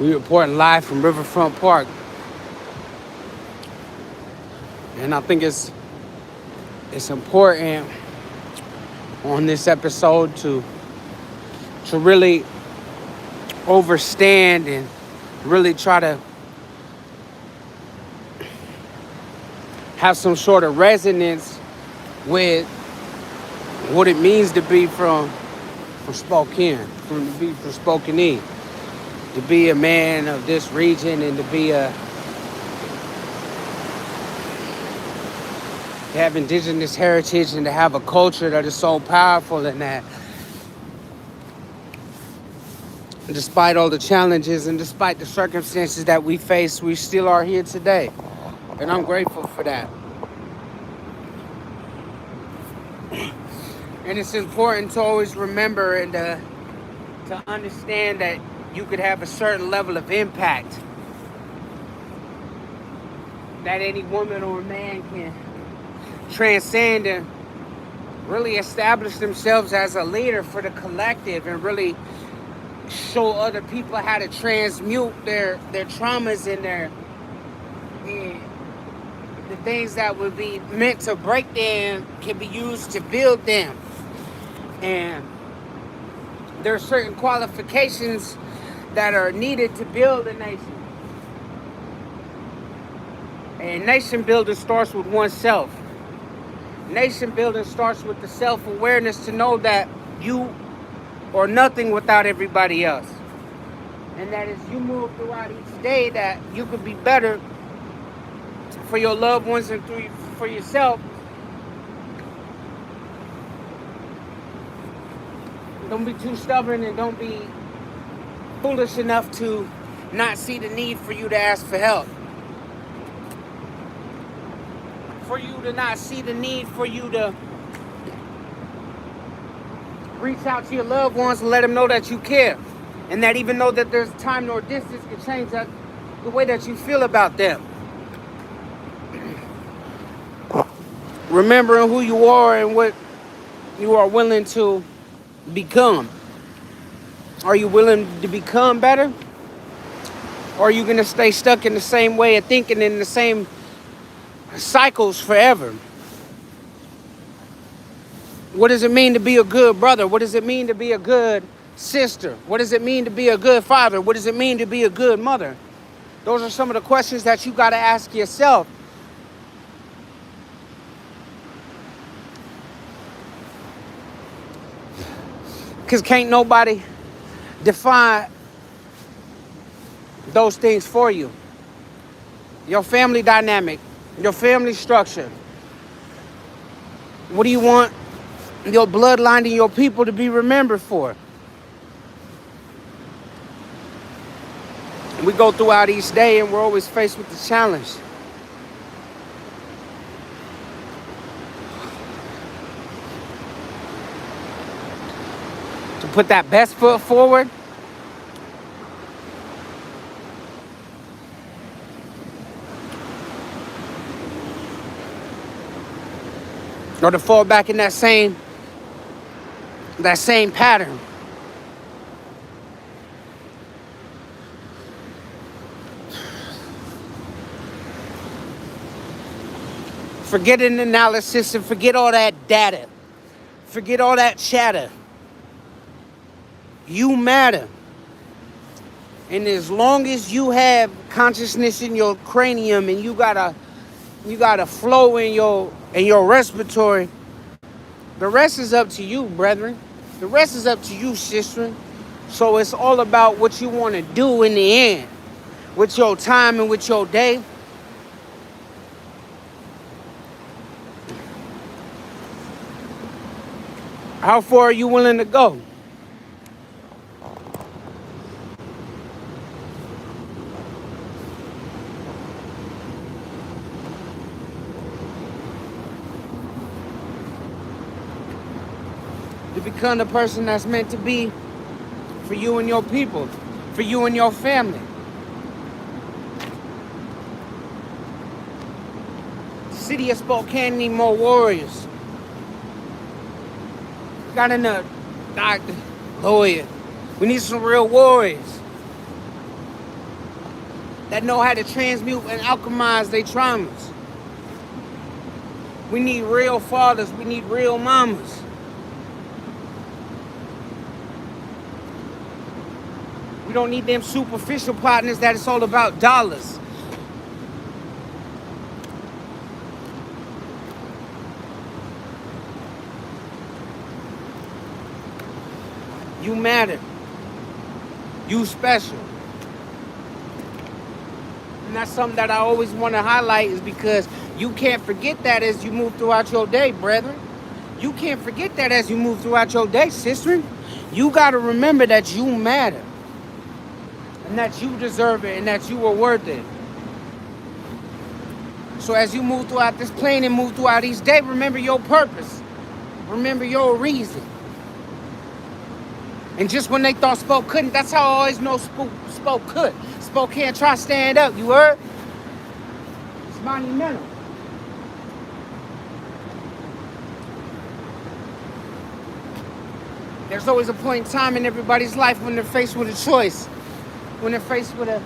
We reporting live from Riverfront Park, and I think it's important on this episode to really overstand and really try to have some sort of resonance with what it means to be from Spokane, to be from Spokane, to be a man of this region, and to have indigenous heritage and to have a culture that is so powerful, and that despite all the challenges and despite the circumstances that we face, we still are here today. And I'm grateful for that. And it's important to always remember and to understand that you could have a certain level of impact that any woman or man can transcend and really establish themselves as a leader for the collective, and really show other people how to transmute their traumas and the things that would be meant to break them can be used to build them. And there are certain qualifications that are needed to build a nation. And nation building starts with oneself. Nation building starts with the self-awareness to know that you are nothing without everybody else. And that as you move throughout each day, that you could be better for your loved ones and for yourself. Don't be too stubborn, and don't be foolish enough to not see the need for you to ask for help. For you to not see the need for you to reach out to your loved ones and let them know that you care. And that even though that there's time nor distance can change the way that you feel about them. Remembering who you are and what you are willing to become. Are you willing to become better? Or are you going to stay stuck in the same way of thinking, in the same cycles forever? What does it mean to be a good brother? What does it mean to be a good sister? What does it mean to be a good father? What does it mean to be a good mother? Those are some of the questions that you got to ask yourself. Because can't nobody define those things for you. Your family dynamic, your family structure. What do you want your bloodline and your people to be remembered for? We go throughout each day and we're always faced with the challenge to put that best foot forward, or to fall back in that same pattern. Forget an analysis and forget all that data. Forget all that chatter. You matter. And as long as you have consciousness in your cranium and you got a flow in your respiratory, the rest is up to you, brethren. The rest is up to you, sister. So it's all about what you want to do in the end with your time and with your day. How far are you willing to go? To become the person that's meant to be for you and your people, for you and your family. The city of Spokane need more warriors. Got enough doctor, lawyer. We need some real warriors. that know how to transmute and alchemize their traumas. We need real fathers. We need real mamas. We don't need them superficial partners that it's all about dollars. You matter. You special. And that's something that I always want to highlight, is because you can't forget that as you move throughout your day, brethren. You can't forget that as you move throughout your day, sister. You got to remember that you matter. And that you deserve it, and that you are worth it. So as you move throughout this plane and move throughout each day, remember your purpose. Remember your reason. And just when they thought Spoke couldn't, that's how I always know Spoke could. Spoke can't try to stand up, you heard? It's monumental. There's always a point in time in everybody's life when they're faced with a choice. When they're faced with a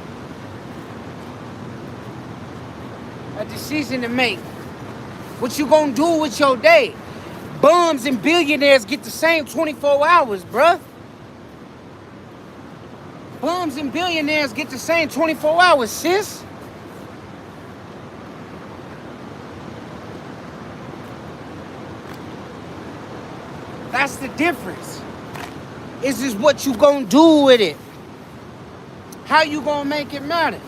decision to make. What you gonna do with your day? Bums and billionaires get the same 24 hours, bruh. Bums and billionaires get the same 24 hours, sis. That's the difference. It's just what you gonna do with it. How you gonna make it matter?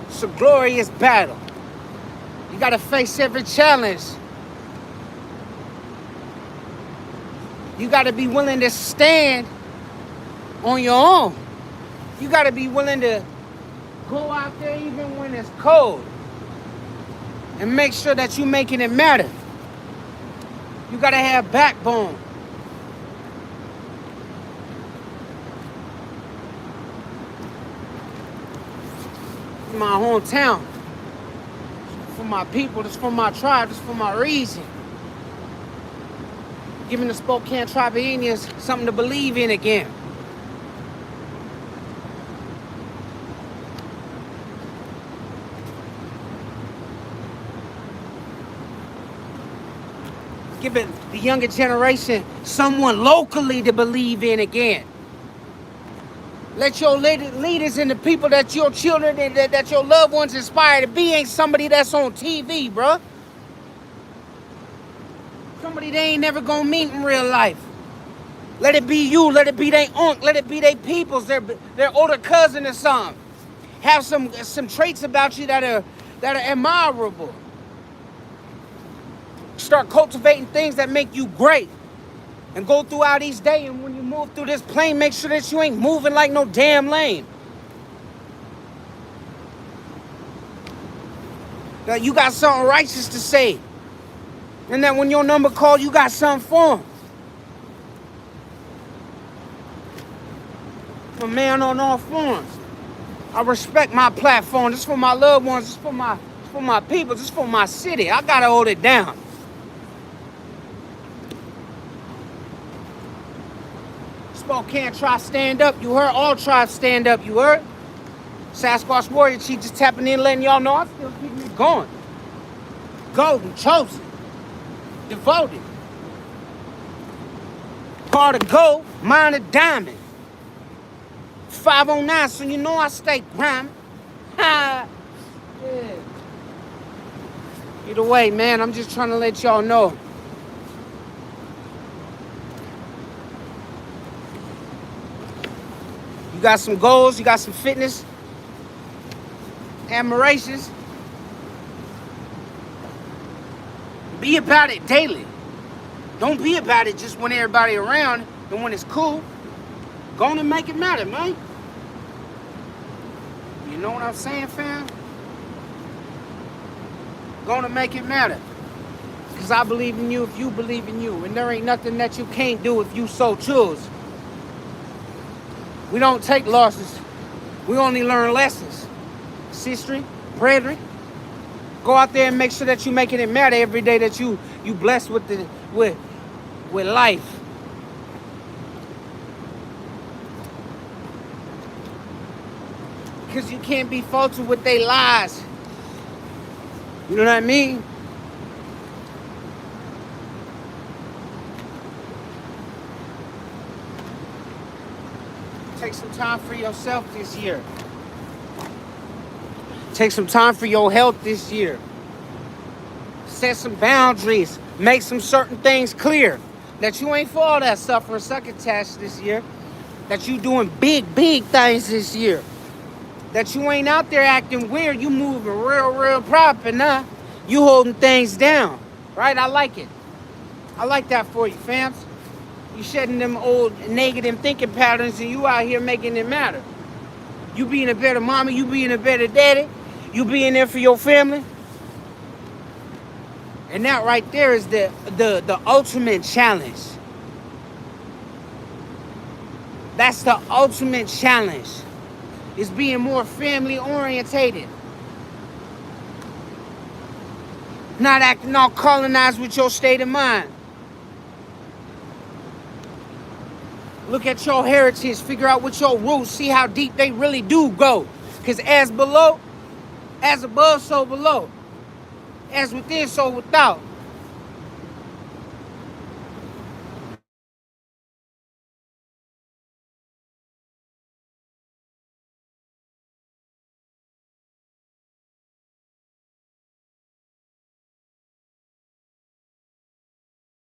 It's a glorious battle. You gotta face every challenge. You gotta be willing to stand on your own. You gotta be willing to go out there even when it's cold and make sure that you're making it matter. You gotta have backbone. My hometown, for my people, this for my tribe, this for my reason. Giving the Spokane Tribeanians something to believe in again. Giving the younger generation someone locally to believe in again. Let your leaders and the people that your children and that your loved ones inspire to be ain't somebody that's on TV, bruh. Somebody they ain't never gonna meet in real life. Let it be you, let it be their aunt, let it be their peoples, their older cousin or something. Have some traits about you that are admirable. Start cultivating things that make you great. And go throughout each day, and when you move through this plane, make sure that you ain't moving like no damn lame. That you got something righteous to say. And that when your number called, you got something for them. I'm a man on all forms. I respect my platform. This is for my loved ones. This is for my people. This is for my city. I gotta hold it down. Spokane try stand up. You heard? All tribes stand up. You heard? Sasquatch Warrior Chief just tapping in, letting y'all know I'm still keeping it going. Golden, chosen, devoted. Heart of gold, mind of diamond. 509, so you know I stay grinding. Ha! Yeah. Either way, man, I'm just trying to let y'all know. You got some goals, you got some fitness, admirations. Be about it daily. Don't be about it just when everybody around and when it's cool. Go on and make it matter, man. You know what I'm saying, fam? Go on and make it matter. Because I believe in you if you believe in you. And there ain't nothing that you can't do if you so choose. We don't take losses. We only learn lessons. Sister, brethren, Go out there and make sure that you're making it matter every day, that you blessed with with life. Because you can't be faltered with their lies. You know what I mean? Take some time for yourself this year. Take some time for your health this year. Set some boundaries. Make some certain things clear. That you ain't for all that suffering succotash this year. That you doing big things this year. That you ain't out there acting weird. You moving real proper, nah. You holding things down. Right? I like it. I like that for you, fams. You shedding them old negative thinking patterns and you out here making it matter. You being a better mama, you being a better daddy, you being there for your family. And that right there is the ultimate challenge. That's the ultimate challenge. Is being more family orientated. Not acting all colonized with your state of mind. Look at your heritage, figure out what your roots, see how deep they really do go. Because as below, as above, so below. As within, so without.